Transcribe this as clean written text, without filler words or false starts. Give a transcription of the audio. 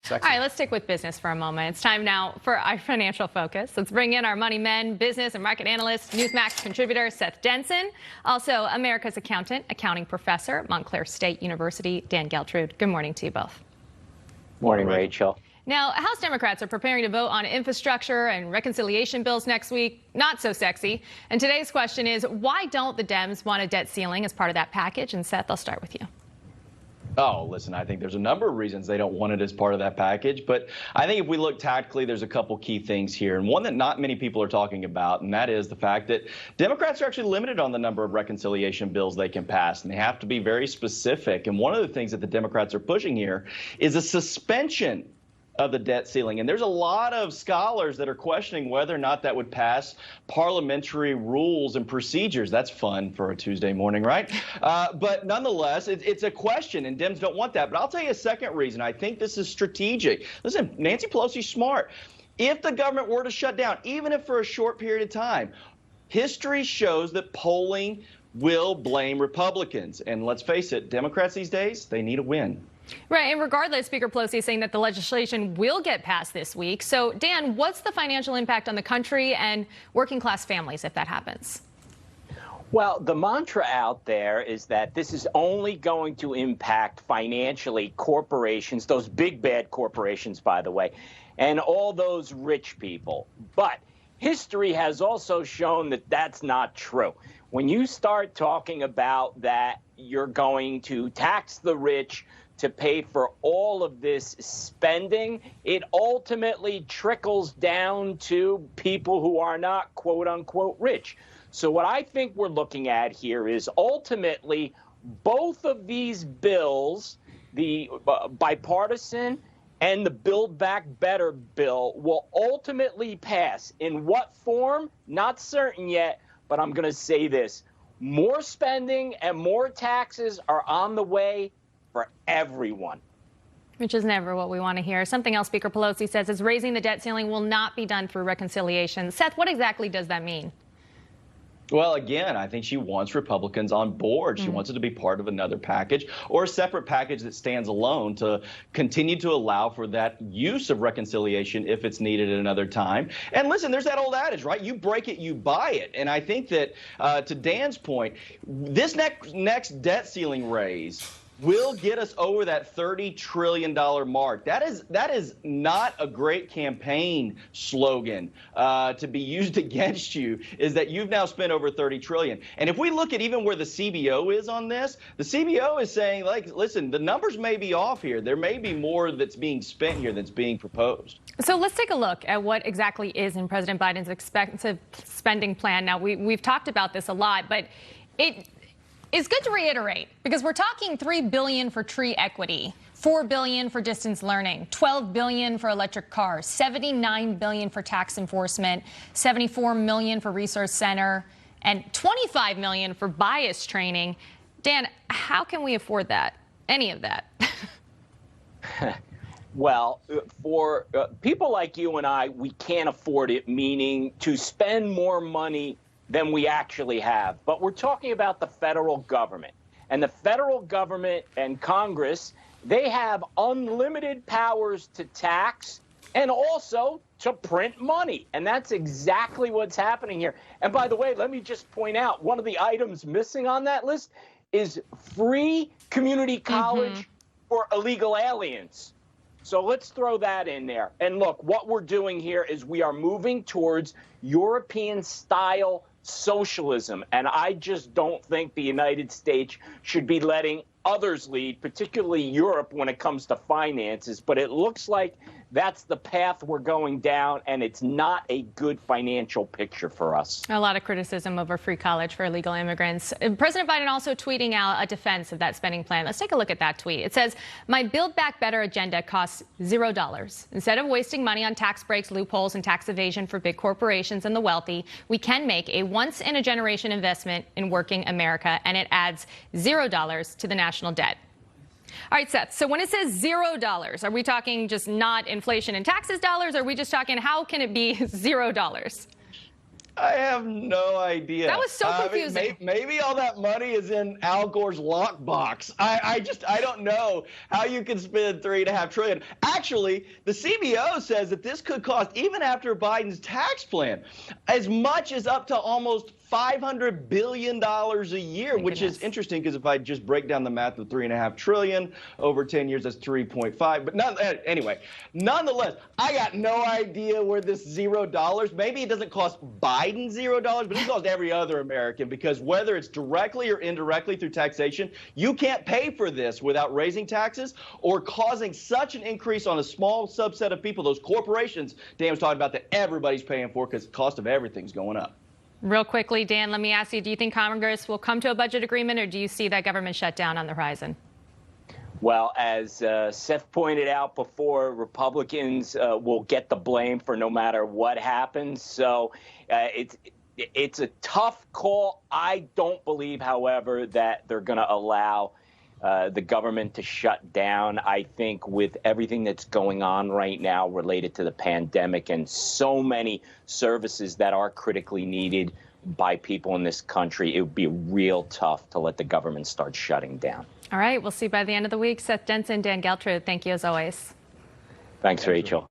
Sexy. All right, let's stick with business for a moment. It's time now for our financial focus. Let's bring in our money men, business and market analyst, NewsMax contributor Seth Denson, also America's accountant, accounting professor at Montclair State University, Dan Geltrude. Good morning to you both. Morning, Rachel. Now, House Democrats are preparing to vote on infrastructure and reconciliation bills next week. Not so sexy. And today's question is, why don't the Dems want a debt ceiling as part of that package? And Seth, I'll start with you. Oh, listen, I think there's a number of reasons they don't want it as part of that package. But I think if we look tactically, there's a couple key things here. And one that not many people are talking about, and that is the fact that Democrats are actually limited on the number of reconciliation bills they can pass. And they have to be very specific. And one of the things that the Democrats are pushing here is a suspension of the debt ceiling. And there's a lot of scholars that are questioning whether or not that would pass parliamentary rules and procedures. That's fun for a Tuesday morning, right? But nonetheless, it's a question, and Dems don't want that. But I'll tell you a second reason. I think this is strategic. Listen, Nancy Pelosi's smart. If the government were to shut down, even if for a short period of time, history shows that polling will blame Republicans. And let's face it, Democrats these days, they need a win. Right, and regardless, Speaker Pelosi is saying that the legislation will get passed this week. So, Dan, what's the financial impact on the country and working class families if that happens? Well, the mantra out there is that this is only going to impact financially corporations, those big bad corporations, by the way, and all those rich people. But history has also shown that that's not true. When you start talking about that you're going to tax the rich to pay for all of this spending, it ultimately trickles down to people who are not quote unquote rich. So what I think we're looking at here is ultimately both of these bills, the bipartisan and the Build Back Better bill, will ultimately pass. In what form? Not certain yet, but I'm going to say this. More spending and more taxes are on the way for everyone. Which is never what we want to hear. Something else Speaker Pelosi says is raising the debt ceiling will not be done through reconciliation. Seth, what exactly does that mean? Well, again, I think she wants Republicans on board. She wants it to be part of another package or a separate package that stands alone to continue to allow for that use of reconciliation if it's needed at another time. And listen, there's that old adage, right? You break it, you buy it. And I think that to Dan's point, this next debt ceiling raise will get us over that $30 trillion mark. That is not a great campaign slogan to be used against you, is that you've now spent over $30 trillion. And if we look at even where the CBO is on this, the CBO is saying, like, listen, the numbers may be off here. There may be more that's being spent here that's being proposed. So let's take a look at what exactly is in President Biden's expensive spending plan. Now, we've talked about this a lot, but it's good to reiterate, because we're talking $3 billion for tree equity, $4 billion for distance learning, $12 billion for electric cars, $79 billion for tax enforcement, $74 million for resource center, and $25 million for bias training. Dan, how can we afford that? Any of that? Well, for people like you and I, we can't afford it, meaning to spend more money than we actually have. But we're talking about the federal government. And the federal government and Congress, they have unlimited powers to tax and also to print money. And that's exactly what's happening here. And by the way, let me just point out, one of the items missing on that list is free community college for illegal aliens. So let's throw that in there. And look, what we're doing here is we are moving towards European-style socialism. And I just don't think the United States should be letting others lead, particularly Europe, when it comes to finances. But it looks like that's the path we're going down, and it's not a good financial picture for us. A lot of criticism over free college for illegal immigrants. President Biden also tweeting out a defense of that spending plan. Let's take a look at that tweet. It says, "My Build Back Better agenda costs $0. Instead of wasting money on tax breaks, loopholes, and tax evasion for big corporations and the wealthy, we can make a once-in-a-generation investment in working America, and it adds $0 to the national debt." All right, Seth, so when it says $0, are we talking just not inflation and taxes dollars? Or are we just talking, how can it be $0? I have no idea. That was so confusing. I mean, maybe all that money is in Al Gore's lockbox. I don't know how you can spend $3.5 trillion. Actually, the CBO says that this could cost, even after Biden's tax plan, as much as up to almost $500 billion a year, which is interesting because if I just break down the math of $3.5 trillion over 10 years, that's 3.5. But anyway, nonetheless, I got no idea where this $0. Maybe it doesn't cost Biden $0, but it costs every other American, because whether it's directly or indirectly through taxation, you can't pay for this without raising taxes or causing such an increase on a small subset of people, those corporations Dan was talking about, that everybody's paying for because the cost of everything's going up. Real quickly, Dan, let me ask you, do you think Congress will come to a budget agreement, or do you see that government shutdown on the horizon? Well, as Seth pointed out before, Republicans will get the blame for no matter what happens. So it's a tough call. I don't believe, however, that they're going to allow the government to shut down. I think with everything that's going on right now related to the pandemic and so many services that are critically needed by people in this country, it would be real tough to let the government start shutting down. All right, we'll see by the end of the week. Seth Denson, Dan Geltrude, thank you as always. Thanks, Rachel.